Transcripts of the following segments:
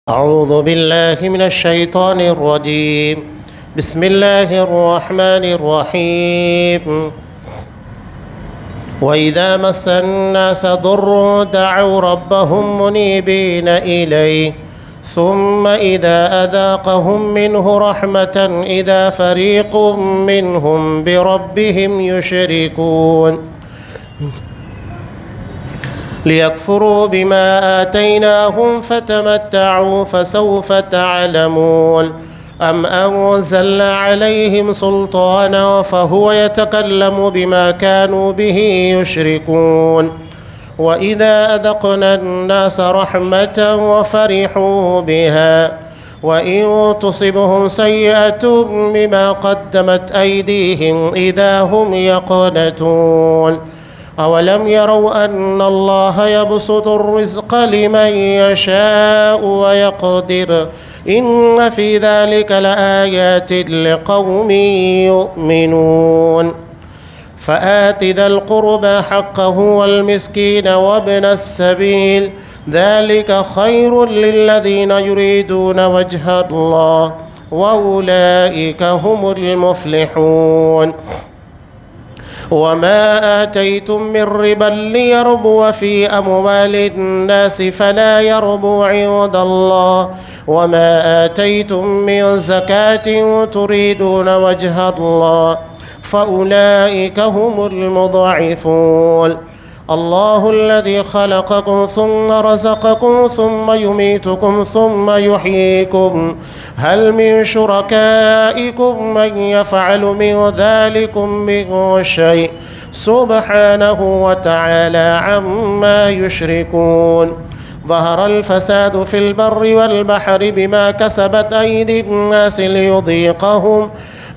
أعوذ بالله من الشيطان الرجيم. بسم الله الرحمن الرحيم. وإذا مس الناس ضر دعوا ربهم منيبين إليه ثم إذا أذاقهم منه رحمة إذا فريق منهم بربهم يشركون ليكفروا بما آتيناهم فتمتعوا فسوف تعلمون أم أنزلنا عليهم سلطانا فهو يتكلم بما كانوا به يشركون وإذا أذقنا الناس رحمة وفرحوا بها وإن تصبهم سيئة بما قدمت أيديهم إذا هم يقنطون أولم يروا أن الله يبسط الرزق لمن يشاء ويقدر إن في ذلك لآيات لقوم يؤمنون فآت ذا القربى حقه والمسكين وابن السبيل ذلك خير للذين يريدون وجه الله وأولئك هم المفلحون وما آتيتم من ربا ليربو في أموال الناس فلا يربو عند الله وما آتيتم من زكاة تريدون وجه الله فأولئك هم المضاعفون الله الذي خلقكم ثم رزقكم ثم يميتكم ثم يحييكم هل من شركائكم من يفعل من ذلكم من شيء سبحانه وتعالى عما يشركون ظهر الفساد في البر والبحر بما كسبت أيدي الناس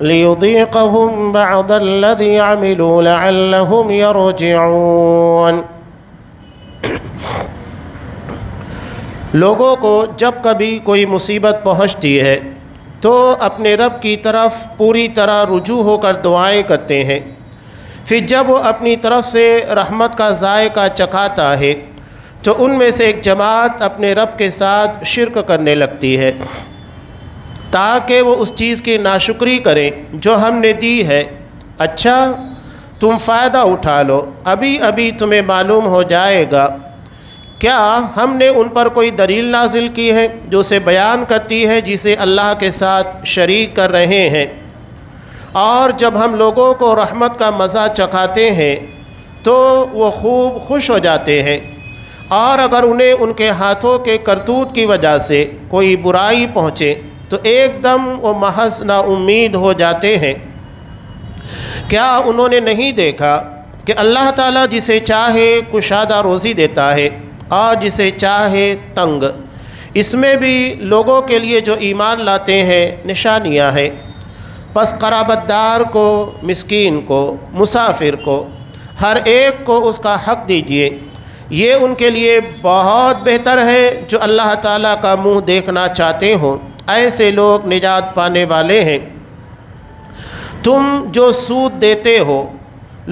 ليذيقهم بعض الذي عملوا لعلهم يرجعون. لوگوں کو جب کبھی کوئی مصیبت پہنچتی ہے تو اپنے رب کی طرف پوری طرح رجوع ہو کر دعائیں کرتے ہیں. پھر جب وہ اپنی طرف سے رحمت کا ذائقہ چکھاتا ہے تو ان میں سے ایک جماعت اپنے رب کے ساتھ شرک کرنے لگتی ہے تاکہ وہ اس چیز کی ناشکری کریں جو ہم نے دی ہے. اچھا تم فائدہ اٹھا لو، ابھی تمہیں معلوم ہو جائے گا. کیا ہم نے ان پر کوئی دلیل نازل کی ہے جو اسے بیان کرتی ہے جسے اللہ کے ساتھ شریک کر رہے ہیں؟ اور جب ہم لوگوں کو رحمت کا مزہ چکھاتے ہیں تو وہ خوب خوش ہو جاتے ہیں، اور اگر انہیں ان کے ہاتھوں کے کرتوت کی وجہ سے کوئی برائی پہنچے تو ایک دم وہ محض نا امید ہو جاتے ہیں. کیا انہوں نے نہیں دیکھا کہ اللہ تعالیٰ جسے چاہے کشادہ روزی دیتا ہے اور جسے چاہے تنگ؟ اس میں بھی لوگوں کے لیے جو ایمان لاتے ہیں نشانیاں ہیں. پس قرابت دار کو، مسکین کو، مسافر کو، ہر ایک کو اس کا حق دیجیے. یہ ان کے لیے بہت بہتر ہے جو اللہ تعالیٰ کا منہ دیکھنا چاہتے ہوں. ایسے لوگ نجات پانے والے ہیں. تم جو سود دیتے ہو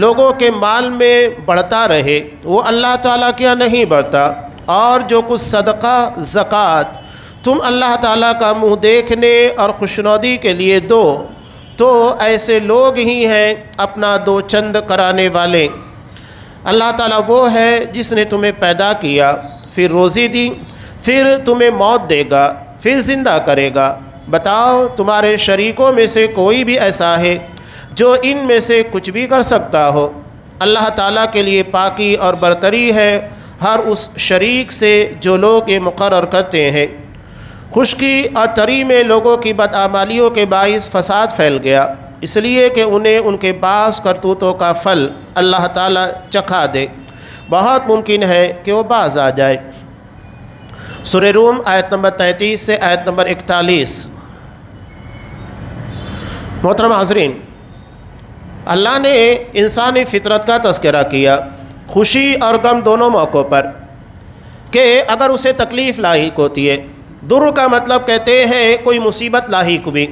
لوگوں کے مال میں بڑھتا رہے، وہ اللہ تعالیٰ کیا نہیں بڑھتا. اور جو کچھ صدقہ زکوٰۃ تم اللہ تعالیٰ کا منہ دیکھنے اور خوشنودی کے لیے دو تو ایسے لوگ ہی ہیں اپنا دو چند کرانے والے. اللہ تعالیٰ وہ ہے جس نے تمہیں پیدا کیا، پھر روزی دی، پھر تمہیں موت دے گا، پھر زندہ کرے گا. بتاؤ تمہارے شریکوں میں سے کوئی بھی ایسا ہے جو ان میں سے کچھ بھی کر سکتا ہو؟ اللہ تعالیٰ کے لیے پاکی اور برتری ہے ہر اس شریک سے جو لوگ یہ مقرر کرتے ہیں. خشکی اور تری میں لوگوں کی بدعمالیوں کے باعث فساد پھیل گیا، اس لیے کہ انہیں ان کے بعض کرتوتوں کا پھل اللہ تعالیٰ چکھا دے. بہت ممکن ہے کہ وہ باز آ جائے. سورہ روم آیت نمبر 33 سے آیت نمبر 41. محترم حاضرین، اللہ نے انسانی فطرت کا تذکرہ کیا خوشی اور غم دونوں موقعوں پر کہ اگر اسے تکلیف لاحق ہوتی ہے، در کا مطلب کہتے ہیں کوئی مصیبت لاحق ہوئی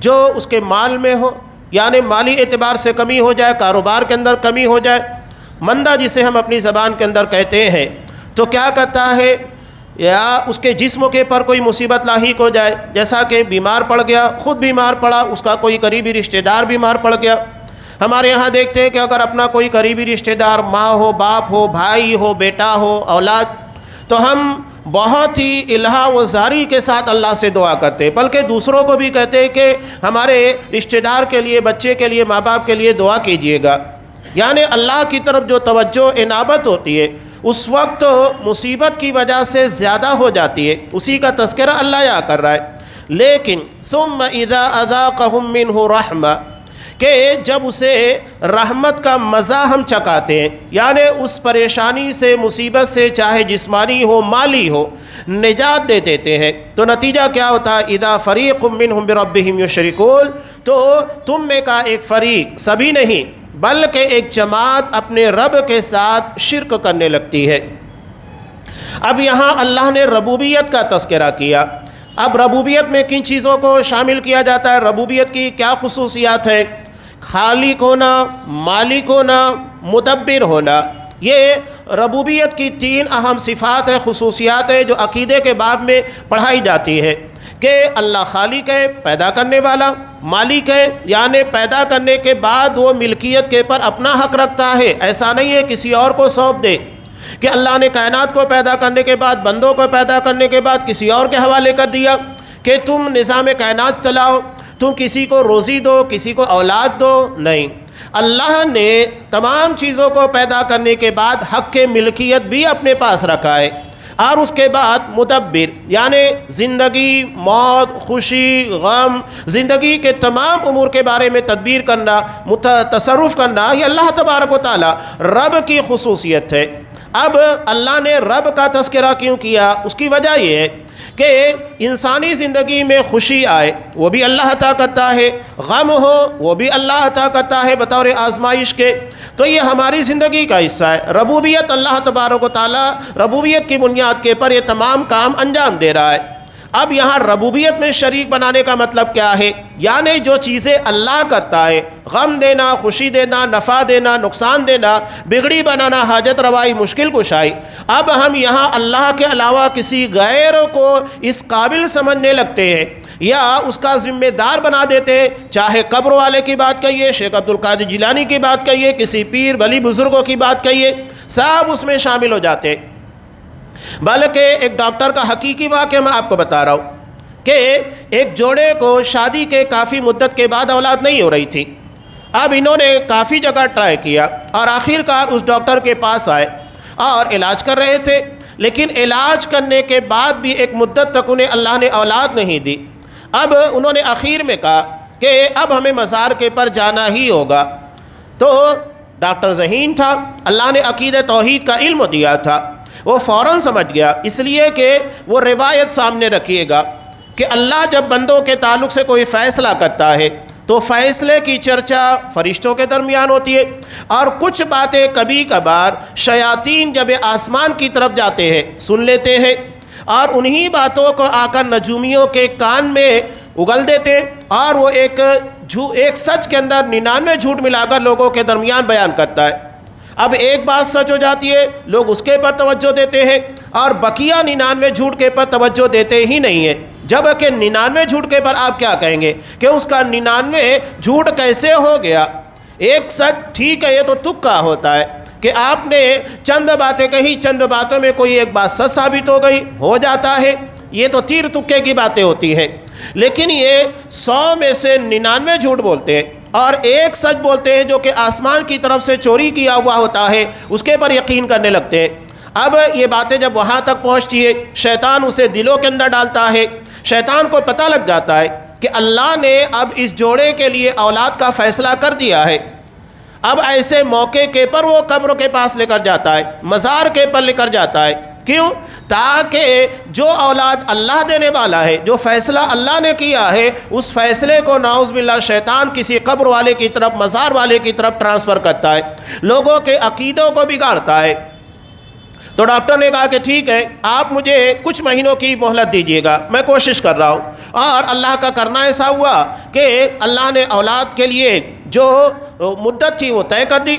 جو اس کے مال میں ہو، یعنی مالی اعتبار سے کمی ہو جائے، کاروبار کے اندر کمی ہو جائے. مندہ جسے ہم اپنی زبان کے اندر کہتے ہیں، تو کیا کرتا ہے یا اس کے جسم کے پر کوئی مصیبت لاحق ہو جائے، جیسا کہ بیمار پڑ گیا، خود بیمار پڑا، اس کا کوئی قریبی رشتہ دار بیمار پڑ گیا۔ ہمارے یہاں دیکھتے ہیں کہ اگر اپنا کوئی قریبی رشتہ دار، ماں ہو، باپ ہو، بھائی ہو، بیٹا ہو، اولاد، تو ہم بہت ہی الہا و زاری کے ساتھ اللہ سے دعا کرتے ہیں، بلکہ دوسروں کو بھی کہتے ہیں کہ ہمارے رشتہ دار کے لیے، بچے کے لیے، ماں باپ کے لیے دعا کیجئے گا۔ یعنی اللہ کی طرف جو توجہ انابت ہوتی ہے اس وقت مصیبت کی وجہ سے زیادہ ہو جاتی ہے، اسی کا تذکرہ اللہ یہاں کر رہا ہے۔ لیکن ثم اذا اذاقهم منه رحمہ، کہ جب اسے رحمت کا مزہ ہم چکاتے ہیں، یعنی اس پریشانی سے، مصیبت سے، چاہے جسمانی ہو، مالی ہو، نجات دے دیتے ہیں، تو نتیجہ کیا ہوتا ہے؟ اذا فریق منهم بربهم یشرکون، تو تم میں کا ایک فریق، سبھی نہیں بلکہ ایک جماعت اپنے رب کے ساتھ شرک کرنے لگتی ہے۔ اب یہاں اللہ نے ربوبیت کا تذکرہ کیا۔ اب ربوبیت میں کن چیزوں کو شامل کیا جاتا ہے؟ ربوبیت کی کیا خصوصیات ہیں؟ خالق ہونا، مالک ہونا، مدبر ہونا، یہ ربوبیت کی 3 اہم صفات ہیں، خصوصیات ہیں جو عقیدے کے باب میں پڑھائی جاتی ہے کہ اللہ خالق ہے، پیدا کرنے والا، مالک ہے، یعنی پیدا کرنے کے بعد وہ ملکیت کے پر اپنا حق رکھتا ہے، ایسا نہیں ہے کسی اور کو سونپ دے کہ اللہ نے کائنات کو پیدا کرنے کے بعد، بندوں کو پیدا کرنے کے بعد کسی اور کے حوالے کر دیا کہ تم نظام کائنات چلاؤ، تم کسی کو روزی دو، کسی کو اولاد دو۔ نہیں، اللہ نے تمام چیزوں کو پیدا کرنے کے بعد حق کے ملکیت بھی اپنے پاس رکھا ہے، اور اس کے بعد مدبر، یعنی زندگی، موت، خوشی، غم، زندگی کے تمام امور کے بارے میں تدبیر کرنا، تصرف کرنا، یہ اللہ تبارک و تعالی رب کی خصوصیت ہے۔ اب اللہ نے رب کا تذکرہ کیوں کیا؟ اس کی وجہ یہ ہے کہ انسانی زندگی میں خوشی آئے وہ بھی اللہ عطا کرتا ہے، غم ہو وہ بھی اللہ عطا کرتا ہے بطور آزمائش کے، تو یہ ہماری زندگی کا حصہ ہے۔ ربوبیت اللہ تبارک و تعالی ربوبیت کی بنیاد کے پر یہ تمام کام انجام دے رہا ہے۔ اب یہاں ربوبیت میں شریک بنانے کا مطلب کیا ہے؟ یعنی جو چیزیں اللہ کرتا ہے، غم دینا، خوشی دینا، نفع دینا، نقصان دینا، بگڑی بنانا، حاجت روائی، مشکل کشائی، اب ہم یہاں اللہ کے علاوہ کسی غیر کو اس قابل سمجھنے لگتے ہیں یا اس کا ذمہ دار بنا دیتے ہیں، چاہے قبر والے کی بات کہیے، شیخ عبدالقادر جیلانی کی بات کہیے، کسی پیر ولی بزرگوں کی بات کہیے، سب اس میں شامل ہو جاتے ہیں۔ بلکہ ایک ڈاکٹر کا حقیقی واقعہ میں آپ کو بتا رہا ہوں کہ ایک جوڑے کو شادی کے کافی مدت کے بعد اولاد نہیں ہو رہی تھی۔ اب انہوں نے کافی جگہ ٹرائی کیا اور آخر کار اس ڈاکٹر کے پاس آئے اور علاج کر رہے تھے، لیکن علاج کرنے کے بعد بھی ایک مدت تک انہیں اللہ نے اولاد نہیں دی۔ اب انہوں نے آخر میں کہا کہ اب ہمیں مزار کے پر جانا ہی ہوگا۔ تو ڈاکٹر ذہین تھا، اللہ نے عقیدہ توحید کا علم دیا تھا، وہ فوراً سمجھ گیا، اس لیے کہ وہ روایت سامنے رکھیے گا کہ اللہ جب بندوں کے تعلق سے کوئی فیصلہ کرتا ہے تو فیصلے کی چرچا فرشتوں کے درمیان ہوتی ہے، اور کچھ باتیں کبھی کبھار شیاطین جب آسمان کی طرف جاتے ہیں سن لیتے ہیں، اور انہی باتوں کو آ کر نجومیوں کے کان میں اگل دیتے ہیں، اور وہ ایک سچ کے اندر 99 جھوٹ ملا کر لوگوں کے درمیان بیان کرتا ہے۔ اب ایک بات سچ ہو جاتی ہے، لوگ اس کے پر توجہ دیتے ہیں، اور بقیہ 99 جھوٹ کے پر توجہ دیتے ہی نہیں ہیں، جبکہ 99 جھوٹ کے پر آپ کیا کہیں گے کہ اس کا 99 جھوٹ کیسے ہو گیا؟ ایک سچ ٹھیک ہے، یہ تو تکا ہوتا ہے کہ آپ نے چند باتیں کہی، چند باتوں میں کوئی ایک بات سچ ثابت ہو گئی، ہو جاتا ہے، یہ تو تیر تکے کی باتیں ہوتی ہیں۔ لیکن یہ 100 میں سے 99 جھوٹ بولتے ہیں اور ایک سچ بولتے ہیں جو کہ آسمان کی طرف سے چوری کیا ہوا ہوتا ہے، اس کے پر یقین کرنے لگتے ہیں۔ اب یہ باتیں جب وہاں تک پہنچتی ہے، شیطان اسے دلوں کے اندر ڈالتا ہے، شیطان کو پتہ لگ جاتا ہے کہ اللہ نے اب اس جوڑے کے لیے اولاد کا فیصلہ کر دیا ہے۔ اب ایسے موقع کے پر وہ قبر کے پاس لے کر جاتا ہے، مزار کے پر لے کر جاتا ہے۔ کیوں؟ تاکہ جو اولاد اللہ دینے والا ہے، جو فیصلہ اللہ نے کیا ہے، اس فیصلے کو نعوذ باللہ شیطان کسی قبر والے کی طرف، مزار والے کی طرف ٹرانسفر کرتا ہے، لوگوں کے عقیدوں کو بگاڑتا ہے۔ تو ڈاکٹر نے کہا کہ ٹھیک ہے، آپ مجھے کچھ مہینوں کی مہلت دیجیے گا، میں کوشش کر رہا ہوں۔ اور اللہ کا کرنا ایسا ہوا کہ اللہ نے اولاد کے لیے جو مدت تھی وہ طے کر دی،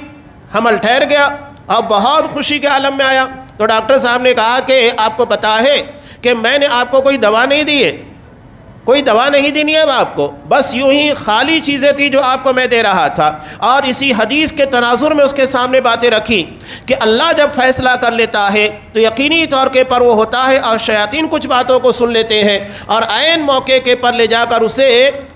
حمل ٹھہر گیا اور بہت خوشی کے عالم میں آیا۔ تو ڈاکٹر صاحب نے کہا کہ آپ کو پتہ ہے کہ میں نے آپ کو کوئی دوا نہیں دی ہے، کوئی دوا نہیں دینی ہے آپ کو، بس یوں ہی خالی چیزیں تھیں جو آپ کو میں دے رہا تھا۔ اور اسی حدیث کے تناظر میں اس کے سامنے باتیں رکھی کہ اللہ جب فیصلہ کر لیتا ہے تو یقینی طور کے پر وہ ہوتا ہے، اور شیاطین کچھ باتوں کو سن لیتے ہیں اور عین موقع کے پر لے جا کر اسے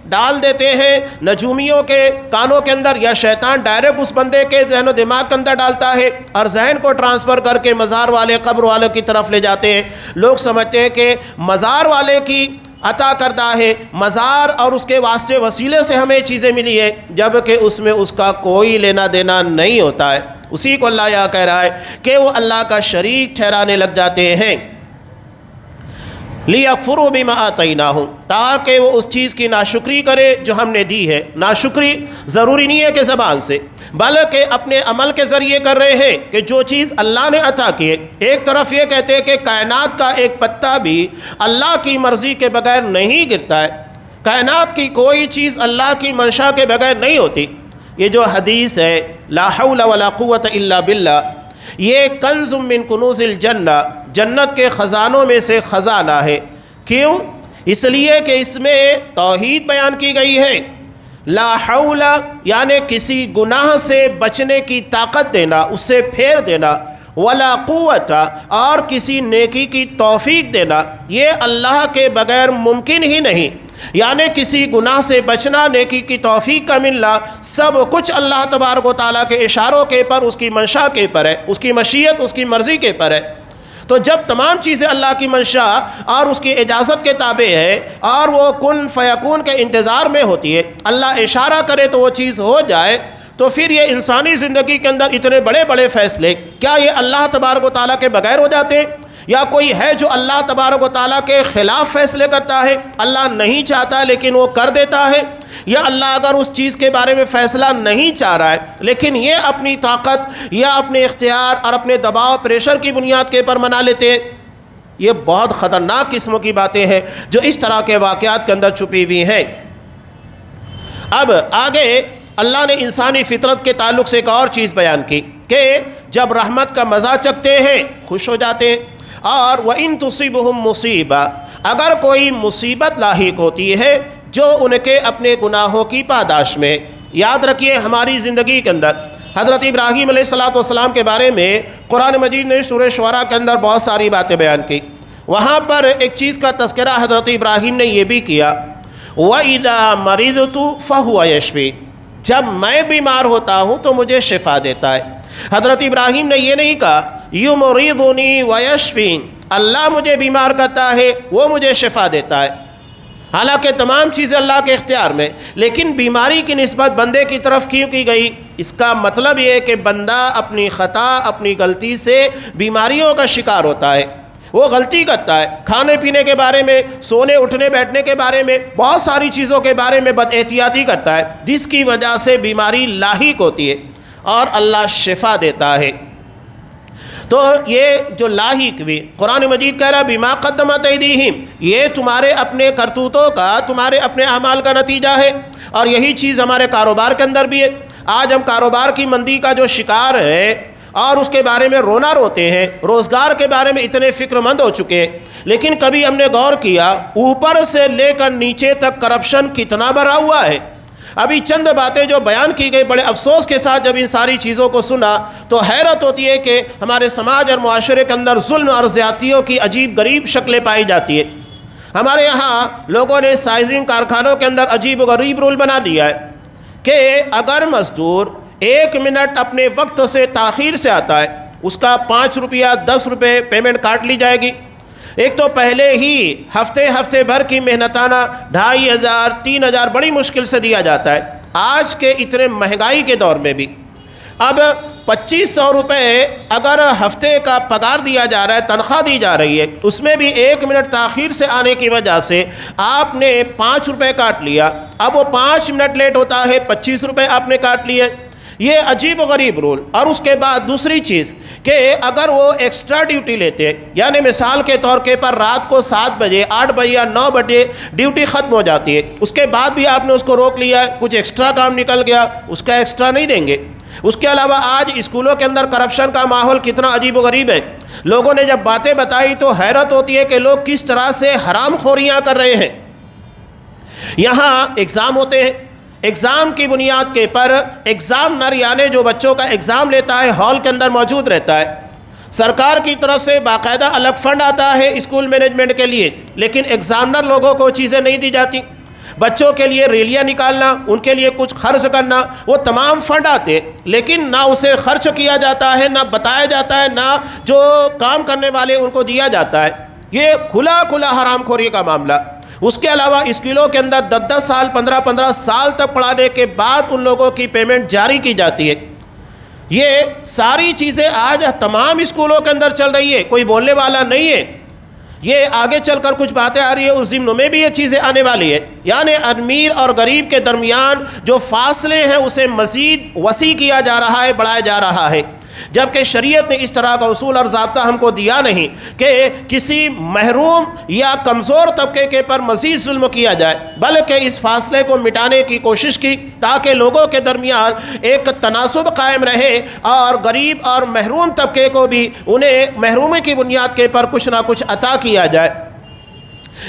ڈال دیتے ہیں نجومیوں کے کانوں کے اندر، یا شیطان ڈائریکٹ اس بندے کے ذہن و دماغ کے اندر ڈالتا ہے اور ذہن کو ٹرانسفر کر کے مزار والے قبر والوں کی طرف لے جاتے ہیں۔ لوگ سمجھتے ہیں کہ مزار والے کی عطا کردہ ہے، مزار اور اس کے واسطے وسیلے سے ہمیں چیزیں ملی ہے، جبکہ اس میں اس کا کوئی لینا دینا نہیں ہوتا ہے۔ اسی کو اللہ یہاں کہہ رہا ہے کہ وہ اللہ کا شریک ٹھہرانے لگ جاتے ہیں۔ لِيَكْفُرُوا بِمَا آتَيْنَاهُمْ، تاکہ وہ اس چیز کی ناشکری کرے جو ہم نے دی ہے۔ ناشکری ضروری نہیں ہے کہ زبان سے، بلکہ اپنے عمل کے ذریعے کر رہے ہیں کہ جو چیز اللہ نے عطا کی ہے۔ ایک طرف یہ کہتے ہیں کہ کائنات کا ایک پتا بھی اللہ کی مرضی کے بغیر نہیں گرتا ہے، کائنات کی کوئی چیز اللہ کی منشا کے بغیر نہیں ہوتی۔ یہ جو حدیث ہے لا حول ولا قوت الا باللہ، یہ کنز من کنوز الجنہ، جنت کے خزانوں میں سے خزانہ ہے۔ کیوں؟ اس لیے کہ اس میں توحید بیان کی گئی ہے۔ لا حول یعنی کسی گناہ سے بچنے کی طاقت دینا، اس سے پھیر دینا، ولا قوت اور کسی نیکی کی توفیق دینا، یہ اللہ کے بغیر ممکن ہی نہیں۔ یعنی کسی گناہ سے بچنا، نیکی کی توفیق کا ملنا، سب کچھ اللہ تبارک و تعالیٰ کے اشاروں کے پر، اس کی منشا کے پر ہے، اس کی مشیت، اس کی مرضی کے پر ہے۔ تو جب تمام چیزیں اللہ کی منشا اور اس کی اجازت کے تابع ہے اور وہ کن فیکون کے انتظار میں ہوتی ہے، اللہ اشارہ کرے تو وہ چیز ہو جائے، تو پھر یہ انسانی زندگی کے اندر اتنے بڑے بڑے فیصلے کیا یہ اللہ تبارک و تعالیٰ کے بغیر ہو جاتے ہیں؟ یا کوئی ہے جو اللہ تبارک و تعالیٰ کے خلاف فیصلے کرتا ہے، اللہ نہیں چاہتا لیکن وہ کر دیتا ہے؟ یا اللہ اگر اس چیز کے بارے میں فیصلہ نہیں چاہ رہا ہے لیکن یہ اپنی طاقت یا اپنے اختیار اور اپنے دباؤ پریشر کی بنیاد کے پر منا لیتے ہیں؟ یہ بہت خطرناک قسموں کی باتیں ہیں جو اس طرح کے واقعات کے اندر چھپی ہوئی ہیں۔ اب آگے اللہ نے انسانی فطرت کے تعلق سے ایک اور چیز بیان کی کہ جب رحمت کا مزہ چکھتے ہیں خوش ہو جاتے ہیں، اور وَإِن تُصِبْهُمْ مُصِيبَةٌ، اگر کوئی مصیبت لاحق ہوتی ہے جو ان کے اپنے گناہوں کی پاداش میں۔ یاد رکھیے ہماری زندگی کے اندر حضرت ابراہیم علیہ السلام کے بارے میں قرآن مجید نے سورہ شعراء کے اندر بہت ساری باتیں بیان کی۔ وہاں پر ایک چیز کا تذکرہ حضرت ابراہیم نے یہ بھی کیا، وَإِذَا مَرِضْتُ فَهُوَ يَشْفِينِ، جب میں بیمار ہوتا ہوں تو مجھے شفا دیتا ہے۔ حضرت ابراہیم نے یہ نہیں کہا یُمْرِضُنِی وَيَشْفِينِ، اللہ مجھے بیمار کرتا ہے وہ مجھے شفا دیتا ہے، حالانکہ تمام چیزیں اللہ کے اختیار میں، لیکن بیماری کی نسبت بندے کی طرف کیوں کی گئی؟ اس کا مطلب یہ ہے کہ بندہ اپنی خطا، اپنی غلطی سے بیماریوں کا شکار ہوتا ہے، وہ غلطی کرتا ہے، کھانے پینے کے بارے میں، سونے اٹھنے بیٹھنے کے بارے میں، بہت ساری چیزوں کے بارے میں بد احتیاطی کرتا ہے، جس کی وجہ سے بیماری لاحق ہوتی ہے اور اللہ شفا دیتا ہے۔ تو یہ جو لاحق ہوئی، قرآن مجید کہہ رہا بما قدمت ایدیہم، یہ تمہارے اپنے کرتوتوں کا، تمہارے اپنے اعمال کا نتیجہ ہے۔ اور یہی چیز ہمارے کاروبار کے اندر بھی ہے۔ آج ہم کاروبار کی مندی کا جو شکار ہے اور اس کے بارے میں رونا روتے ہیں، روزگار کے بارے میں اتنے فکر مند ہو چکے ہیں، لیکن کبھی ہم نے غور کیا اوپر سے لے کر نیچے تک کرپشن کتنا بھرا ہوا ہے؟ ابھی چند باتیں جو بیان کی گئی، بڑے افسوس کے ساتھ جب ان ساری چیزوں کو سنا تو حیرت ہوتی ہے کہ ہمارے سماج اور معاشرے کے اندر ظلم اور زیادتیوں کی عجیب غریب شکلیں پائی جاتی ہے۔ ہمارے یہاں لوگوں نے سائزنگ کارخانوں کے اندر عجیب و غریب رول بنا دیا ہے کہ اگر مزدور 1 منٹ اپنے وقت سے تاخیر سے آتا ہے، اس کا 5 روپیہ 10 روپے پیمنٹ کاٹ لی جائے گی۔ ایک تو پہلے ہی ہفتے بھر کی محنتانہ 2500 3000 بڑی مشکل سے دیا جاتا ہے، آج کے اتنے مہنگائی کے دور میں بھی۔ اب 2500 روپے اگر ہفتے کا پگار دیا جا رہا ہے، تنخواہ دی جا رہی ہے، اس میں بھی 1 منٹ تاخیر سے آنے کی وجہ سے آپ نے 5 روپے کاٹ لیا۔ اب وہ 5 منٹ لیٹ ہوتا ہے، 25 روپے آپ نے کاٹ لیے۔ یہ عجیب و غریب رول۔ اور اس کے بعد دوسری چیز کہ اگر وہ ایکسٹرا ڈیوٹی لیتے ہیں، یعنی مثال کے طور کے پر رات کو 7 بجے 8 بجے یا 9 بجے ڈیوٹی ختم ہو جاتی ہے، اس کے بعد بھی آپ نے اس کو روک لیا ہے، کچھ ایکسٹرا کام نکل گیا، اس کا ایکسٹرا نہیں دیں گے۔ اس کے علاوہ آج اسکولوں کے اندر کرپشن کا ماحول کتنا عجیب و غریب ہے۔ لوگوں نے جب باتیں بتائی تو حیرت ہوتی ہے کہ لوگ کس طرح سے حرام خوریاں کر رہے ہیں۔ یہاں ایگزام ہوتے ہیں، ایگزام کی بنیاد کے پر ایگزامنر یعنی جو بچوں کا ایگزام لیتا ہے ہال کے اندر موجود رہتا ہے، سرکار کی طرف سے باقاعدہ الگ فنڈ آتا ہے اسکول مینجمنٹ کے لیے، لیکن ایگزامنر لوگوں کو چیزیں نہیں دی جاتی۔ بچوں کے لیے ریلیاں نکالنا، ان کے لیے کچھ خرچ کرنا، وہ تمام فنڈ آتے، لیکن نہ اسے خرچ کیا جاتا ہے، نہ بتایا جاتا ہے، نہ جو کام کرنے والے ان کو دیا جاتا ہے۔ یہ کھلا حرام خوری کا معاملہ۔ اس کے علاوہ اسکولوں کے اندر 10 سال 15 سال تک پڑھانے کے بعد ان لوگوں کی پیمنٹ جاری کی جاتی ہے۔ یہ ساری چیزیں آج تمام اسکولوں کے اندر چل رہی ہے، کوئی بولنے والا نہیں ہے۔ یہ آگے چل کر کچھ باتیں آ رہی ہے، اس ضمن میں بھی یہ چیزیں آنے والی ہے، یعنی امیر اور غریب کے درمیان جو فاصلے ہیں اسے مزید وسیع کیا جا رہا ہے، بڑھایا جا رہا ہے، جبکہ شریعت نے اس طرح کا اصول اور ضابطہ ہم کو دیا نہیں کہ کسی محروم یا کمزور طبقے کے پر مزید ظلم کیا جائے، بلکہ اس فاصلے کو مٹانے کی کوشش کی تاکہ لوگوں کے درمیان ایک تناسب قائم رہے اور غریب اور محروم طبقے کو بھی انہیں محرومی کی بنیاد کے پر کچھ نہ کچھ عطا کیا جائے۔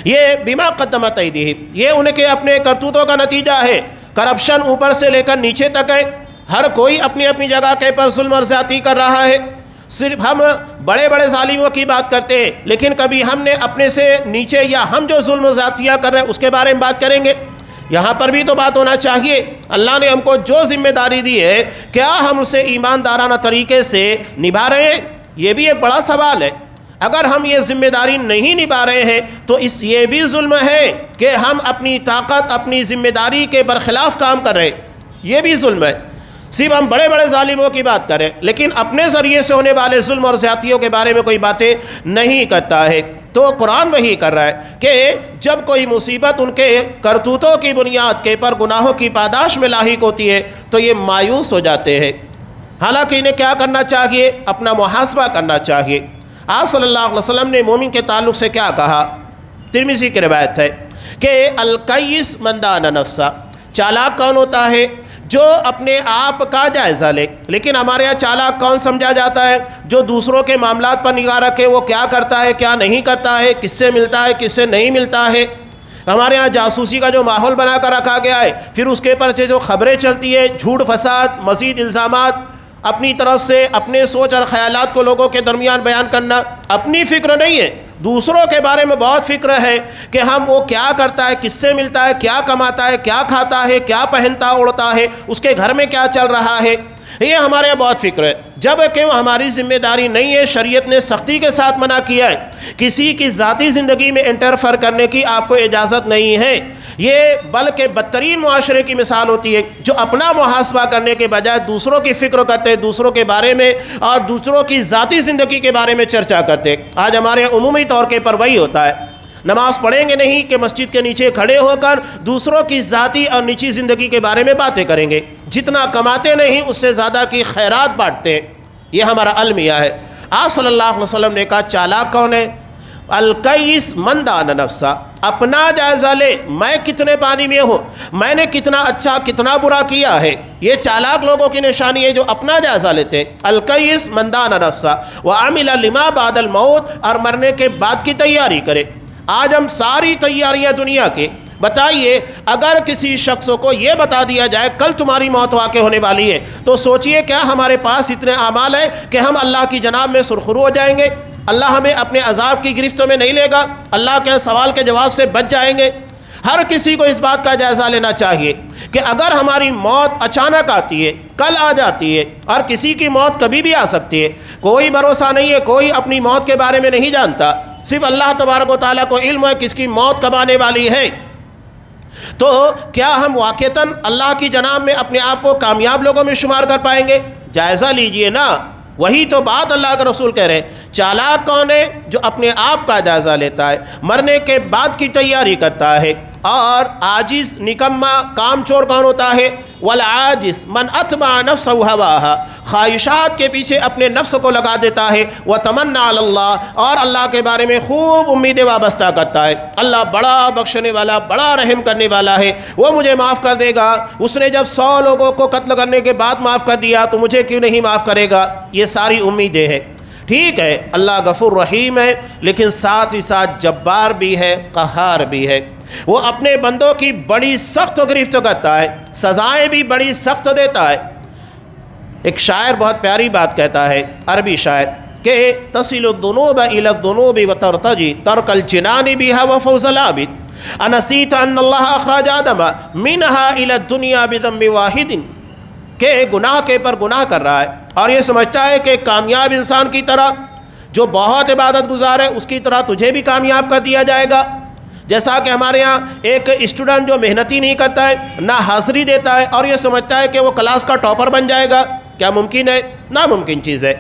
یہ بما قدمت ایدیہم، یہ ان کے اپنے کرتوتوں کا نتیجہ ہے۔ کرپشن اوپر سے لے کر نیچے تک ہے، ہر کوئی اپنی اپنی جگہ کے پر ظلم اور زیادتی کر رہا ہے۔ صرف ہم بڑے ظالموں کی بات کرتے ہیں، لیکن کبھی ہم نے اپنے سے نیچے یا ہم جو ظلم و زیادتیاں کر رہے ہیں اس کے بارے میں بات کریں گے۔ یہاں پر بھی تو بات ہونا چاہیے۔ اللہ نے ہم کو جو ذمہ داری دی ہے، کیا ہم اسے ایماندارانہ طریقے سے نبھا رہے ہیں؟ یہ بھی ایک بڑا سوال ہے۔ اگر ہم یہ ذمہ داری نہیں نبھا رہے ہیں تو یہ بھی ظلم ہے کہ ہم اپنی طاقت، اپنی ذمہ داری کے برخلاف کام کر رہے ہیں، یہ بھی ظلم ہے۔ صرف ہم بڑے ظالموں کی بات کریں، لیکن اپنے ذریعے سے ہونے والے ظلم اور زیادتیوں کے بارے میں کوئی باتیں نہیں کرتا ہے۔ تو قرآن وہی کر رہا ہے کہ جب کوئی مصیبت ان کے کرتوتوں کی بنیاد کے پر گناہوں کی پاداش میں لاحق ہوتی ہے تو یہ مایوس ہو جاتے ہیں۔ حالانکہ انہیں کیا کرنا چاہیے؟ اپنا محاسبہ کرنا چاہیے۔ آپ صلی اللہ علیہ وسلم نے مومن کے تعلق سے کیا کہا؟ ترمذی کی روایت ہے کہ القیس من دان نفسہ، چالاک کون ہوتا ہے؟ جو اپنے آپ کا جائزہ لے۔ لیکن ہمارے یہاں چالاک کون سمجھا جاتا ہے؟ جو دوسروں کے معاملات پر نگاہ رکھے، وہ کیا کرتا ہے، کیا نہیں کرتا ہے، کس سے ملتا ہے، کس سے نہیں ملتا ہے۔ ہمارے یہاں جاسوسی کا جو ماحول بنا کر رکھا گیا ہے، پھر اس کے پر جو خبریں چلتی ہے، جھوٹ فساد، مزید الزامات، اپنی طرف سے اپنے سوچ اور خیالات کو لوگوں کے درمیان بیان کرنا، اپنی فکر نہیں ہے، دوسروں کے بارے میں بہت فکر ہے کہ ہم وہ کیا کرتا ہے، کس سے ملتا ہے، کیا کماتا ہے، کیا کھاتا ہے، کیا پہنتا اڑتا ہے، اس کے گھر میں کیا چل رہا ہے، یہ ہمارے یہاں بہت فکر ہے، جبکہ وہ ہماری ذمہ داری نہیں ہے۔ شریعت نے سختی کے ساتھ منع کیا ہے، کسی کی ذاتی زندگی میں انٹرفر کرنے کی آپ کو اجازت نہیں ہے۔ یہ بلکہ بدترین معاشرے کی مثال ہوتی ہے جو اپنا محاسبہ کرنے کے بجائے دوسروں کی فکر کرتے، دوسروں کے بارے میں اور دوسروں کی ذاتی زندگی کے بارے میں چرچا کرتے۔ آج ہمارے عمومی طور کے پر وہی ہوتا ہے، نماز پڑھیں گے نہیں کہ مسجد کے نیچے کھڑے ہو کر دوسروں کی ذاتی اور نجی زندگی کے بارے میں باتیں کریں گے، جتنا کماتے نہیں اس سے زیادہ کی خیرات بانٹتے ہیں۔ یہ ہمارا المیہ ہے۔ آپ صلی اللہ علیہ وسلم نے کہا چالاک کون ہے؟ القیس من دان نفسہ، اپنا جائزہ لے، میں کتنے پانی میں ہوں، میں نے کتنا اچھا کتنا برا کیا ہے۔ یہ چالاک لوگوں کی نشانی ہے جو اپنا جائزہ لیتے ہیں۔ القیس من دان نفسہ وعمل لما بعد الموت، اور مرنے کے بعد کی تیاری کرے۔ آج ہم ساری تیاریاں دنیا کے، بتائیے اگر کسی شخص کو یہ بتا دیا جائے کل تمہاری موت واقع ہونے والی ہے تو سوچئے کیا ہمارے پاس اتنے اعمال ہیں کہ ہم اللہ کی جناب میں سرخرو ہو جائیں گے؟ اللہ ہمیں اپنے عذاب کی گرفت میں نہیں لے گا، اللہ کے سوال کے جواب سے بچ جائیں گے۔ ہر کسی کو اس بات کا جائزہ لینا چاہیے کہ اگر ہماری موت اچانک آتی ہے، کل آ جاتی ہے، اور کسی کی موت کبھی بھی آ سکتی ہے، کوئی بھروسہ نہیں ہے، کوئی اپنی موت کے بارے میں نہیں جانتا، صرف اللہ تبارک و تعالیٰ کو علم ہے کس کی موت کب آنے والی ہے۔ تو کیا ہم واقعتاً اللہ کی جناب میں اپنے آپ کو کامیاب لوگوں میں شمار کر پائیں گے؟ جائزہ لیجئے نا۔ وہی تو بات اللہ کے رسول کہہ رہے ہیں، چالاک کون ہے؟ جو اپنے آپ کا جائزہ لیتا ہے، مرنے کے بعد کی تیاری کرتا ہے۔ اور عاجز نکما کام چور کون ہوتا ہے؟ والعاجز من اتبع نفسہ ہواہا، خواہشات کے پیچھے اپنے نفس کو لگا دیتا ہے، وتمنى علی اللہ، اور اللہ کے بارے میں خوب امیدیں وابستہ کرتا ہے۔ اللہ بڑا بخشنے والا، بڑا رحم کرنے والا ہے، وہ مجھے معاف کر دے گا، اس نے جب 100 لوگوں کو قتل کرنے کے بعد معاف کر دیا تو مجھے کیوں نہیں معاف کرے گا؟ یہ ساری امیدیں ہیں۔ ٹھیک ہے اللہ غفور رحیم ہے، لیکن ساتھ ہی ساتھ جبار بھی ہے، قہار بھی ہے۔ وہ اپنے بندوں کی بڑی سخت گرفت کرتا ہے، سزائیں بھی بڑی سخت دیتا ہے۔ ایک شاعر بہت پیاری بات کہتا ہے، عربی شاعر، کہ تصل الذنوب الى الذنوب وترتجی ترک الجنان بها وفوز العابد انسیت ان اللہ اخرج آدم منها الى الدنیا بذنب واحد، کہ گناہ کے پر گناہ کر رہا ہے اور یہ سمجھتا ہے کہ کامیاب انسان کی طرح جو بہت عبادت گزار ہے اس کی طرح تجھے بھی کامیاب کر دیا جائے گا۔ جیسا کہ ہمارے ہاں ایک اسٹوڈنٹ جو محنتی نہیں کرتا ہے، نہ حاضری دیتا ہے، اور یہ سمجھتا ہے کہ وہ کلاس کا ٹاپر بن جائے گا، کیا ممکن ہے؟ ناممکن چیز ہے۔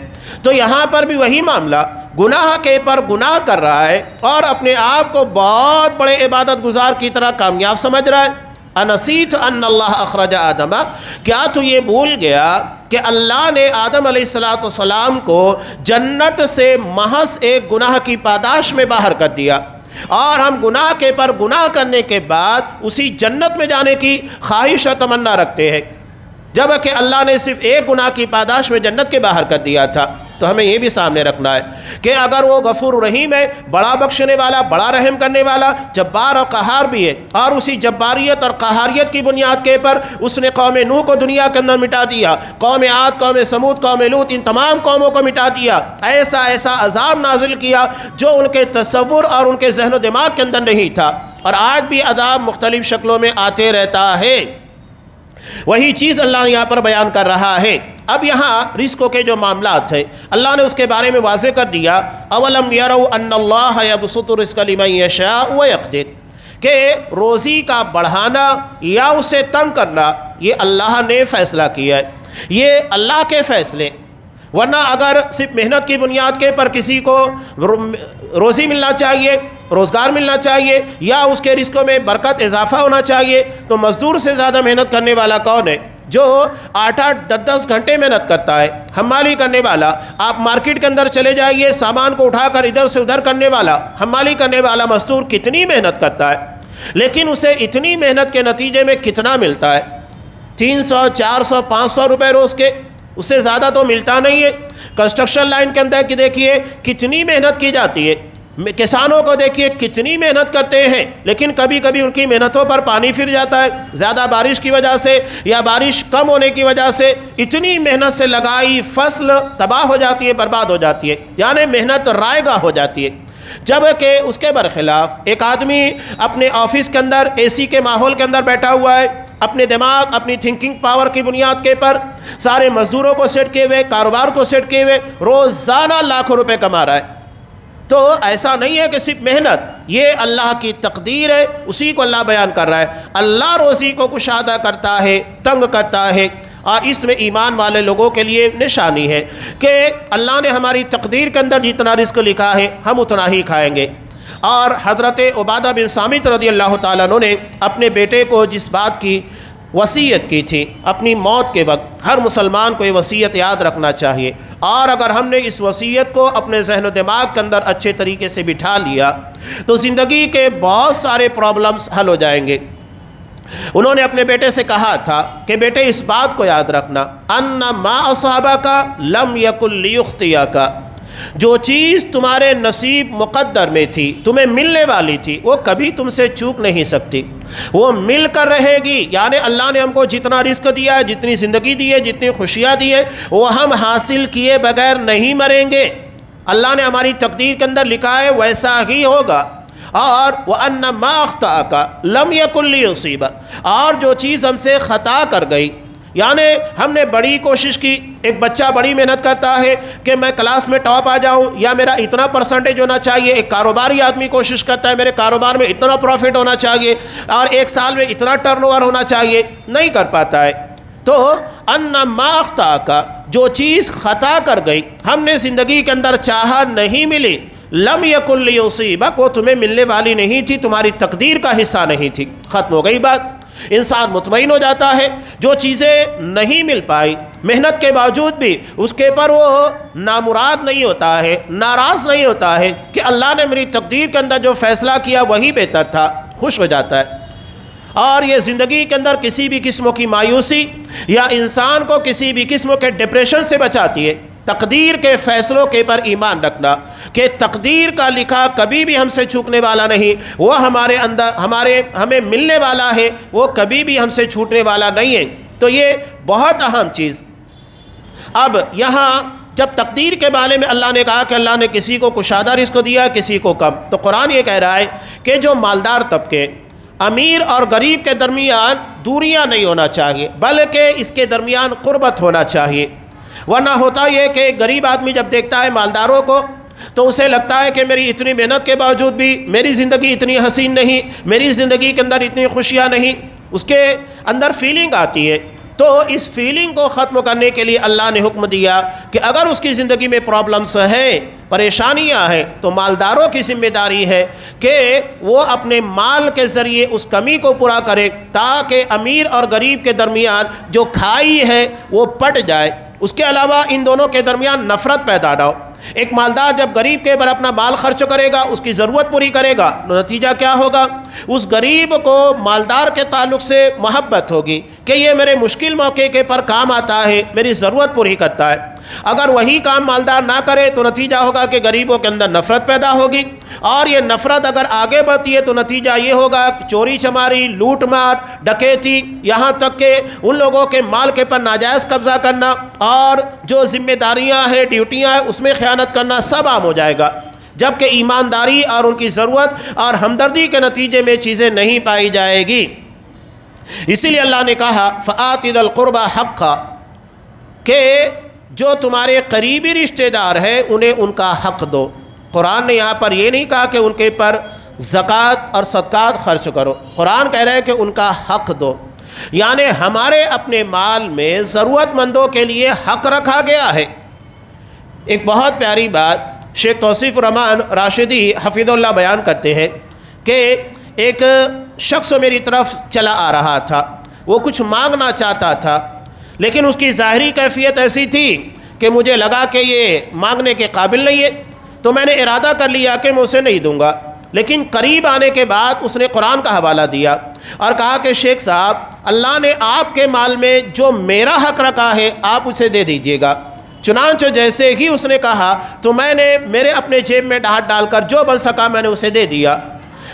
تو یہاں پر بھی وہی معاملہ، گناہ کے پر گناہ کر رہا ہے اور اپنے آپ کو بہت بڑے عبادت گزار کی طرح کامیاب سمجھ رہا ہے۔ انسیت ان اللہ اخرج آدم، کیا تو یہ بھول گیا کہ اللہ نے آدم علیہ السلام کو جنت سے محض ایک گناہ کی پاداش میں باہر کر دیا، اور ہم گناہ کے پر گناہ کرنے کے بعد اسی جنت میں جانے کی خواہش و تمنا رکھتے ہیں، جبکہ اللہ نے صرف ایک گناہ کی پاداش میں جنت کے باہر کر دیا تھا۔ تو ہمیں یہ بھی سامنے رکھنا ہے کہ اگر وہ غفور رحیم ہے، بڑا بخشنے والا، بڑا رحم کرنے والا، جبار اور قہار بھی ہے، اور اسی جباریت اور قہاریت کی بنیاد کے پر اس نے قوم نوح کو دنیا کے اندر مٹا دیا، قوم عاد، قوم سمود، قوم لوط، ان تمام قوموں کو مٹا دیا، ایسا ایسا عذاب نازل کیا جو ان کے تصور اور ان کے ذہن و دماغ کے اندر نہیں تھا، اور آج بھی عذاب مختلف شکلوں میں آتے رہتا ہے۔ وہی چیز اللہ یہاں پر بیان کر رہا ہے۔ اب یہاں رزقوں کے جو معاملات ہیں اللہ نے اس کے بارے میں واضح کر دیا، اولم یروا ان اللہ یبسط الرزق لمن یشاء ویقدر، کہ روزی کا بڑھانا یا اسے تنگ کرنا یہ اللہ نے فیصلہ کیا ہے، یہ اللہ کے فیصلے۔ ورنہ اگر صرف محنت کی بنیاد کے پر کسی کو روزی ملنا چاہیے، روزگار ملنا چاہیے، یا اس کے رزقوں میں برکت اضافہ ہونا چاہیے، تو مزدور سے زیادہ محنت کرنے والا کون ہے؟ جو 8-8 10-10 گھنٹے محنت کرتا ہے، حمالی کرنے والا۔ آپ مارکیٹ کے اندر چلے جائیے، سامان کو اٹھا کر ادھر سے ادھر کرنے والا، حمالی کرنے والا مزدور کتنی محنت کرتا ہے، لیکن اسے اتنی محنت کے نتیجے میں کتنا ملتا ہے؟ 300 400 500 روپے روز کے، اس سے زیادہ تو ملتا نہیں ہے۔ کنسٹرکشن لائن کے اندر کہ دیکھیے کتنی محنت کی جاتی ہے، کسانوں کو دیکھیے کتنی محنت کرتے ہیں، لیکن کبھی کبھی ان کی محنتوں پر پانی پھر جاتا ہے، زیادہ بارش کی وجہ سے یا بارش کم ہونے کی وجہ سے اتنی محنت سے لگائی فصل تباہ ہو جاتی ہے، برباد ہو جاتی ہے، یعنی محنت رائے گاہ ہو جاتی ہے۔ جبکہ اس کے برخلاف ایک آدمی اپنے آفس کے اندر اے سی کے ماحول کے اندر بیٹھا ہوا ہے، اپنے دماغ، اپنی تھنکنگ پاور کی بنیاد کے پر سارے مزدوروں کو سیٹ کیے ہوئے، کاروبار کو سیٹ کیے ہوئے، روزانہ لاکھوں روپے کما رہا ہے۔ تو ایسا نہیں ہے کہ صرف محنت، یہ اللہ کی تقدیر ہے، اسی کو اللہ بیان کر رہا ہے۔ اللہ روزی کو کشادہ کرتا ہے، تنگ کرتا ہے، اور اس میں ایمان والے لوگوں کے لیے نشانی ہے کہ اللہ نے ہماری تقدیر کے اندر جتنا رزق لکھا ہے ہم اتنا ہی کھائیں گے۔ اور حضرت عبادہ بن صامت رضی اللہ تعالیٰ عنہ نے اپنے بیٹے کو جس بات کی وصیت کی تھی اپنی موت کے وقت، ہر مسلمان کو یہ وصیت یاد رکھنا چاہیے، اور اگر ہم نے اس وصیت کو اپنے ذہن و دماغ کے اندر اچھے طریقے سے بٹھا لیا تو زندگی کے بہت سارے پرابلمز حل ہو جائیں گے۔ انہوں نے اپنے بیٹے سے کہا تھا کہ بیٹے اس بات کو یاد رکھنا، ان ما اصابک لم یکن لیخطئک، جو چیز تمہارے نصیب مقدر میں تھی، تمہیں ملنے والی تھی، وہ کبھی تم سے چوک نہیں سکتی، وہ مل کر رہے گی۔ یعنی اللہ نے ہم کو جتنا رزق دیا ہے، جتنی زندگی دی ہے، جتنی خوشیاں دی ہے، وہ ہم حاصل کیے بغیر نہیں مریں گے۔ اللہ نے ہماری تقدیر کے اندر لکھا ہے ویسا ہی ہوگا۔ اور وَأَنَّ مَا أَخْطَأَكَ لَمْ يَكُنْ لِيُصِيبَكَ، اور جو چیز ہم سے خطا کر گئی، یعنی ہم نے بڑی کوشش کی، ایک بچہ بڑی محنت کرتا ہے کہ میں کلاس میں ٹاپ آ جاؤں یا میرا اتنا پرسنٹیج ہونا چاہیے، ایک کاروباری آدمی کوشش کرتا ہے میرے کاروبار میں اتنا پروفٹ ہونا چاہیے اور ایک سال میں اتنا ٹرن اوور ہونا چاہیے، نہیں کر پاتا ہے۔ تو ان ما اخطاک، جو چیز خطا کر گئی، ہم نے زندگی کے اندر چاہا نہیں ملی، لم یکن لیصیبک، وہ تمہیں ملنے والی نہیں تھی، تمہاری تقدیر کا حصہ نہیں تھی، ختم ہو گئی بات۔ انسان مطمئن ہو جاتا ہے۔ جو چیزیں نہیں مل پائی محنت کے باوجود بھی اس کے پر وہ نامراد نہیں ہوتا ہے، ناراض نہیں ہوتا ہے کہ اللہ نے میری تقدیر کے اندر جو فیصلہ کیا وہی بہتر تھا، خوش ہو جاتا ہے۔ اور یہ زندگی کے اندر کسی بھی قسم کی مایوسی یا انسان کو کسی بھی قسم کے ڈپریشن سے بچاتی ہے۔ تقدیر کے فیصلوں کے پر ایمان رکھنا کہ تقدیر کا لکھا کبھی بھی ہم سے چھوٹنے والا نہیں، وہ ہمارے اندر ہمیں ملنے والا ہے، وہ کبھی بھی ہم سے چھوٹنے والا نہیں ہے۔ تو یہ بہت اہم چیز۔ اب یہاں جب تقدیر کے بارے میں اللہ نے کہا کہ اللہ نے کسی کو کشادہ رزق دیا، کسی کو کم، تو قرآن یہ کہہ رہا ہے کہ جو مالدار طبقے، امیر اور غریب کے درمیان دوریاں نہیں ہونا چاہیے، بلکہ اس کے درمیان قربت ہونا چاہیے۔ ورنہ ہوتا یہ کہ ایک غریب آدمی جب دیکھتا ہے مالداروں کو تو اسے لگتا ہے کہ میری اتنی محنت کے باوجود بھی میری زندگی اتنی حسین نہیں، میری زندگی کے اندر اتنی خوشیاں نہیں، اس کے اندر فیلنگ آتی ہے۔ تو اس فیلنگ کو ختم کرنے کے لیے اللہ نے حکم دیا کہ اگر اس کی زندگی میں پرابلمس ہیں، پریشانیاں ہیں، تو مالداروں کی ذمہ داری ہے کہ وہ اپنے مال کے ذریعے اس کمی کو پورا کرے تاکہ امیر اور غریب کے درمیان جو کھائی ہے وہ پٹ جائے۔ اس کے علاوہ ان دونوں کے درمیان نفرت پیدا نہ ہو۔ ایک مالدار جب غریب کے پر اپنا مال خرچ کرے گا، اس کی ضرورت پوری کرے گا، نتیجہ کیا ہوگا؟ اس غریب کو مالدار کے تعلق سے محبت ہوگی کہ یہ میرے مشکل موقع کے پر کام آتا ہے، میری ضرورت پوری کرتا ہے۔ اگر وہی کام مالدار نہ کرے تو نتیجہ ہوگا کہ غریبوں کے اندر نفرت پیدا ہوگی، اور یہ نفرت اگر آگے بڑھتی ہے تو نتیجہ یہ ہوگا کہ چوری چماری، لوٹ مار، ڈکیتی، یہاں تک کہ ان لوگوں کے مال کے پر ناجائز قبضہ کرنا اور جو ذمہ داریاں ہیں، ڈیوٹیاں ہیں، اس میں خیانت کرنا سب عام ہو جائے گا، جبکہ ایمانداری اور ان کی ضرورت اور ہمدردی کے نتیجے میں چیزیں نہیں پائی جائے گی۔ اسی لیے اللہ نے کہا فآت ذی القربى حقا، کہ جو تمہارے قریبی رشتہ دار ہیں انہیں ان کا حق دو۔ قرآن نے یہاں پر یہ نہیں کہا کہ ان کے پر زکوٰۃ اور صدقات خرچ کرو، قرآن کہہ رہا ہے کہ ان کا حق دو، یعنی ہمارے اپنے مال میں ضرورت مندوں کے لیے حق رکھا گیا ہے۔ ایک بہت پیاری بات شیخ توصیف الرحمن راشدی حفظ اللہ بیان کرتے ہیں کہ ایک شخص میری طرف چلا آ رہا تھا، وہ کچھ مانگنا چاہتا تھا، لیکن اس کی ظاہری کیفیت ایسی تھی کہ مجھے لگا کہ یہ مانگنے کے قابل نہیں ہے، تو میں نے ارادہ کر لیا کہ میں اسے نہیں دوں گا۔ لیکن قریب آنے کے بعد اس نے قرآن کا حوالہ دیا اور کہا کہ شیخ صاحب، اللہ نے آپ کے مال میں جو میرا حق رکھا ہے آپ اسے دے دیجئے گا۔ چنانچہ جیسے ہی اس نے کہا تو میں نے میرے اپنے جیب میں ہاتھ ڈال کر جو بن سکا میں نے اسے دے دیا۔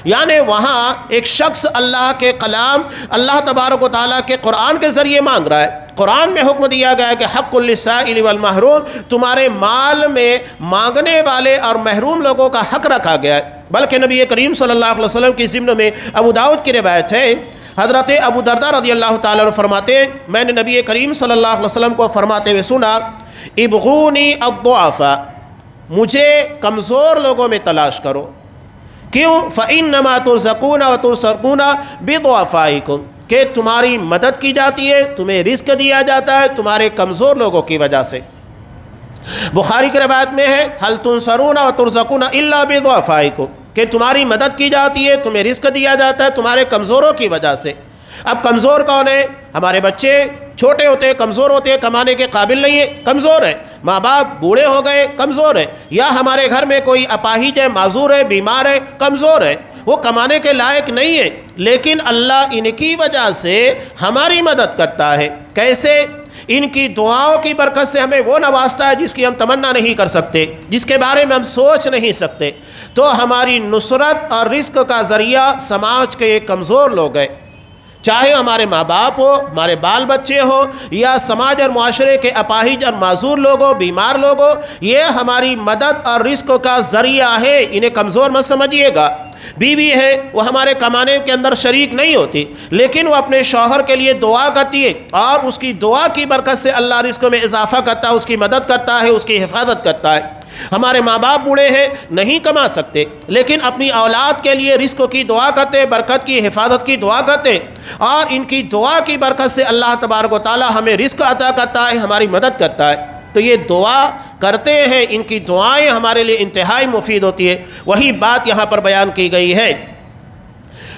یعنی وہاں ایک شخص اللہ کے کلام، اللہ تبارک و تعالیٰ کے قرآن کے ذریعے مانگ رہا ہے۔ قرآن میں حکم دیا گیا ہے کہ حق للسائل والمحروم، تمہارے مال میں مانگنے والے اور محروم لوگوں کا حق رکھا گیا ہے۔ بلکہ نبی کریم صلی اللہ علیہ وسلم کی ضمن میں ابو داؤد کی روایت ہے، حضرت ابو درداء رضی اللہ تعالیٰ عنہ فرماتے ہیں میں نے نبی کریم صلی اللہ علیہ وسلم کو فرماتے ہوئے سنا، ابغونی الضعفاء، مجھے کمزور لوگوں میں تلاش کرو۔ کیوں؟ فإنما ترزقون وترزقون بضعفائکم، کہ تمہاری مدد کی جاتی ہے، تمہیں رزق دیا جاتا ہے تمہارے کمزور لوگوں کی وجہ سے۔ بخاری کی روایت میں ہے هل تنصرون وترزقون الا بضعفائکم، کہ تمہاری مدد کی جاتی ہے، تمہیں رزق دیا جاتا ہے تمہارے کمزوروں کی وجہ سے۔ اب کمزور کون ہے؟ ہمارے بچے چھوٹے ہوتے ہیں، کمزور ہوتے ہیں، کمانے کے قابل نہیں ہے، کمزور ہے۔ ماں باپ بوڑھے ہو گئے، کمزور ہے۔ یا ہمارے گھر میں کوئی اپاہج ہے، معذور ہے، بیمار ہے، کمزور ہے، وہ کمانے کے لائق نہیں ہے، لیکن اللہ ان کی وجہ سے ہماری مدد کرتا ہے۔ کیسے؟ ان کی دعاؤں کی برکت سے ہمیں وہ نوازتا ہے جس کی ہم تمنا نہیں کر سکتے، جس کے بارے میں ہم سوچ نہیں سکتے۔ تو ہماری نصرت اور رزق کا ذریعہ سماج کے کمزور لوگ ہیں، چاہے ہمارے ماں باپ ہو، ہمارے بال بچے ہو، یا سماج اور معاشرے کے اپاہج اور معذور لوگ ہو، بیمار لوگ ہو، یہ ہماری مدد اور رزق کا ذریعہ ہے، انہیں کمزور مت سمجھیے گا۔ بیوی ہے، وہ ہمارے کمانے کے اندر شریک نہیں ہوتی، لیکن وہ اپنے شوہر کے لیے دعا کرتی ہے اور اس کی دعا کی برکت سے اللہ رزق میں اضافہ کرتا ہے، اس کی مدد کرتا ہے، اس کی حفاظت کرتا ہے۔ ہمارے ماں باپ بوڑھے ہیں، نہیں کما سکتے، لیکن اپنی اولاد کے لیے رزق کی دعا کرتے، برکت کی، حفاظت کی دعا کرتے، اور ان کی دعا کی برکت سے اللہ تبارک و تعالی ہمیں رزق عطا کرتا ہے، ہماری مدد کرتا ہے۔ تو یہ دعا کرتے ہیں، ان کی دعائیں ہمارے لیے انتہائی مفید ہوتی ہے۔ وہی بات یہاں پر بیان کی گئی ہے۔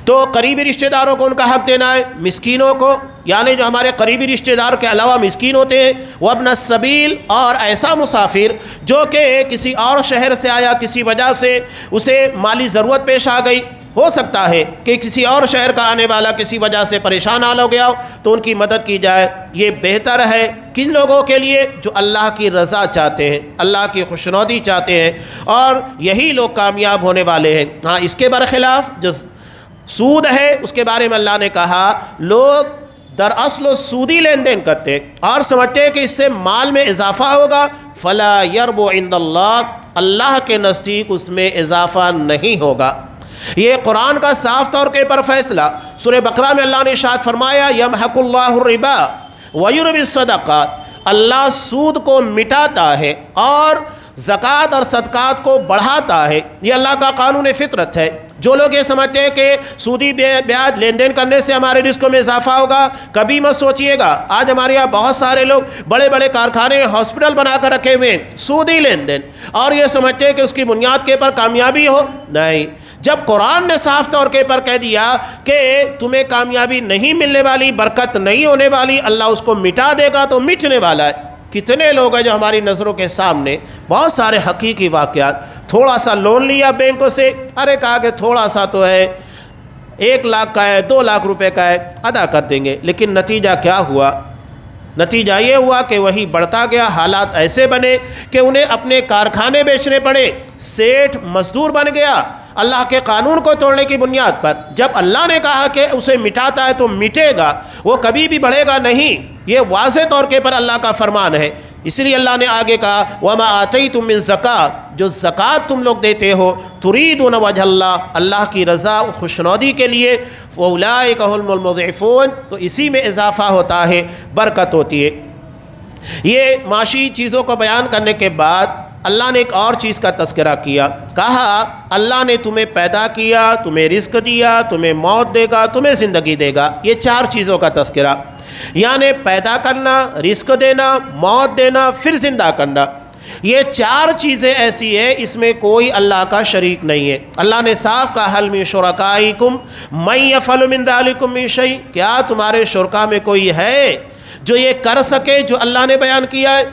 تو قریبی رشتہ داروں کو ان کا حق دینا ہے، مسکینوں کو، یعنی جو ہمارے قریبی رشتہ دار کے علاوہ مسکین ہوتے ہیں، وہ ابن السبیل، اور ایسا مسافر جو کہ کسی اور شہر سے آیا، کسی وجہ سے اسے مالی ضرورت پیش آ گئی، ہو سکتا ہے کہ کسی اور شہر کا آنے والا کسی وجہ سے پریشان حال ہو گیا ہو تو ان کی مدد کی جائے۔ یہ بہتر ہے کن لوگوں کے لیے؟ جو اللہ کی رضا چاہتے ہیں، اللہ کی خوشنودی چاہتے ہیں، اور یہی لوگ کامیاب ہونے والے ہیں۔ ہاں، اس کے برخلاف جو سود ہے اس کے بارے میں اللہ نے کہا لوگ دراصل سودی لین دین کرتے ہیں اور سمجھتے ہیں کہ اس سے مال میں اضافہ ہوگا، فلا یربو عند اللہ، اللہ کے نزدیک اس میں اضافہ نہیں ہوگا۔ یہ قرآن کا صاف طور کے پر فیصلہ سورہ بقرہ میں اللہ نے ارشاد فرمایا یمحق اللہ الربا ویربی الصدقات، اللہ سود کو مٹاتا ہے اور زکوٰۃ اور صدقات کو بڑھاتا ہے۔ یہ اللہ کا قانون فطرت ہے۔ جو لوگ یہ سمجھتے ہیں کہ سودی بیاج لین دین کرنے سے ہمارے رزق میں اضافہ ہوگا، کبھی مت سوچئے گا۔ آج ہمارے یہاں بہت سارے لوگ بڑے بڑے کارخانے، ہاسپٹل بنا کر رکھے ہوئے ہیں، سودی لین دین، اور یہ سمجھتے ہیں کہ اس کی بنیاد کے پر کامیابی ہو۔ نہیں، جب قرآن نے صاف طور کے پر کہہ دیا کہ تمہیں کامیابی نہیں ملنے والی، برکت نہیں ہونے والی، اللہ اس کو مٹا دے گا تو مٹنے والا ہے۔ کتنے لوگ ہیں جو ہماری نظروں کے سامنے بہت سارے حقیقی واقعات، تھوڑا سا لون لیا بینکوں سے، ارے کہا کہ تھوڑا سا تو ہے، 1 لاکھ کا ہے، 2 لاکھ روپے کا ہے، ادا کر دیں گے، لیکن نتیجہ کیا ہوا؟ نتیجہ یہ ہوا کہ وہی بڑھتا گیا، حالات ایسے بنے کہ انہیں اپنے کارخانے بیچنے پڑے، سیٹھ مزدور بن گیا اللہ کے قانون کو توڑنے کی بنیاد پر۔ جب اللہ نے کہا کہ اسے مٹاتا ہے تو مٹے گا، وہ کبھی بھی بڑھے گا نہیں، یہ واضح طور کے پر اللہ کا فرمان ہے۔ اس لیے اللہ نے آگے کہا وَمَا آتَيْتُم مِّن زَكَاةٍ، جو زکوٰۃ تم لوگ دیتے ہو، تُرِيدُونَ وَجْهَ اللَّهِ، اللہ کی رضا و خوشنودی کے لیے، فَأُولَٰئِكَ هُمُ الْمُضْعِفُونَ، تو اسی میں اضافہ ہوتا ہے، برکت ہوتی ہے۔ یہ معاشی چیزوں کو بیان کرنے کے بعد اللہ نے ایک اور چیز کا تذکرہ کیا، کہا اللہ نے تمہیں پیدا کیا، تمہیں رزق دیا، تمہیں موت دے گا، تمہیں زندگی دے گا۔ یہ 4 چیزوں کا تذکرہ، یعنی پیدا کرنا، رزق دینا، موت دینا، پھر زندہ کرنا۔ یہ 4 چیزیں ایسی ہیں اس میں کوئی اللہ کا شریک نہیں ہے۔ اللہ نے صاف کہا هل من شرکائکم من یفعل من ذلکم من شیء، کیا تمہارے شرکا میں کوئی ہے جو یہ کر سکے جو اللہ نے بیان کیا ہے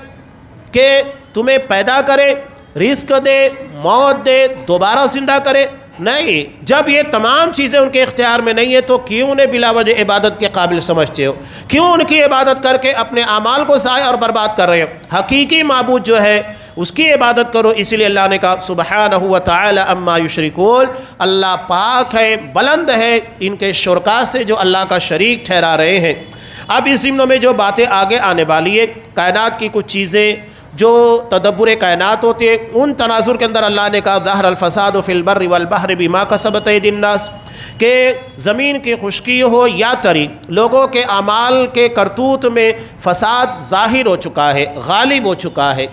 کہ تمہیں پیدا کرے، رزق دے، موت دے، دوبارہ زندہ کرے؟ نہیں۔ جب یہ تمام چیزیں ان کے اختیار میں نہیں ہیں تو کیوں انہیں بلا وجہ عبادت کے قابل سمجھتے ہو؟ کیوں ان کی عبادت کر کے اپنے اعمال کو ضائع اور برباد کر رہے ہو؟ حقیقی معبود جو ہے اس کی عبادت کرو۔ اسی لیے اللہ نے کہا سبحانہ و تعالی عما یشرکون، اللہ پاک ہے، بلند ہے ان کے شرکا سے جو اللہ کا شریک ٹھہرا رہے ہیں۔ اب اس ضمن میں جو باتیں آگے آنے والی ہے، کائنات کی کچھ چیزیں جو تدبر کائنات ہوتے ہیں، ان تناظر کے اندر اللہ نے کہا ظہر الفساد فی البر والبحر بما کسبت ایدی الناس، کہ زمین کی خشکی ہو یا تری، لوگوں کے اعمال کے کرتوت میں فساد ظاہر ہو چکا ہے، غالب ہو چکا ہے۔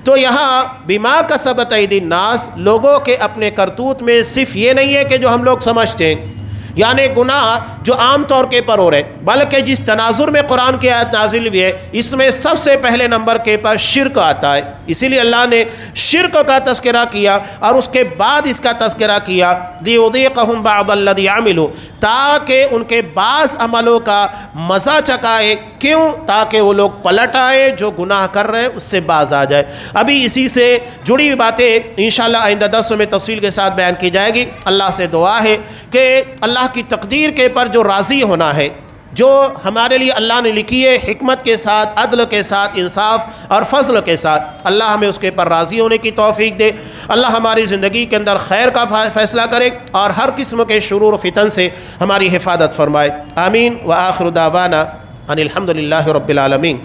تو یہاں بما کسبت ایدی الناس، لوگوں کے اپنے کرتوت میں صرف یہ نہیں ہے کہ جو ہم لوگ سمجھتے ہیں، یعنی گناہ جو عام طور کے پر ہو رہے، بلکہ جس تناظر میں قرآن کی آیت نازل ہوئی ہے اس میں سب سے پہلے نمبر کے پر شرک آتا ہے۔ اسی لیے اللہ نے شرک کا تذکرہ کیا اور اس کے بعد اس کا تذکرہ کیا لِيُذِيقَهُمْ بَعْضَ الَّذِي عَمِلُوا، تاکہ ان کے بعض عملوں کا مزہ چکائے۔ کیوں؟ تاکہ وہ لوگ پلٹ آئے، جو گناہ کر رہے ہیں اس سے باز آ جائے۔ ابھی اسی سے جڑی ہوئی باتیں انشاءاللہ آئندہ درسوں میں تفصیل کے ساتھ بیان کی جائے گی۔ اللہ سے دعا ہے کہ اللہ کی تقدیر کے پر جو راضی ہونا ہے، جو ہمارے لیے اللہ نے لکھی ہے، حکمت کے ساتھ، عدل کے ساتھ، انصاف اور فضل کے ساتھ، اللہ ہمیں اس کے پر راضی ہونے کی توفیق دے۔ اللہ ہماری زندگی کے اندر خیر کا فیصلہ کرے اور ہر قسم کے شرور و فتن سے ہماری حفاظت فرمائے۔ آمین۔ وآخر دعوانا ان الحمد للہ رب العالمین۔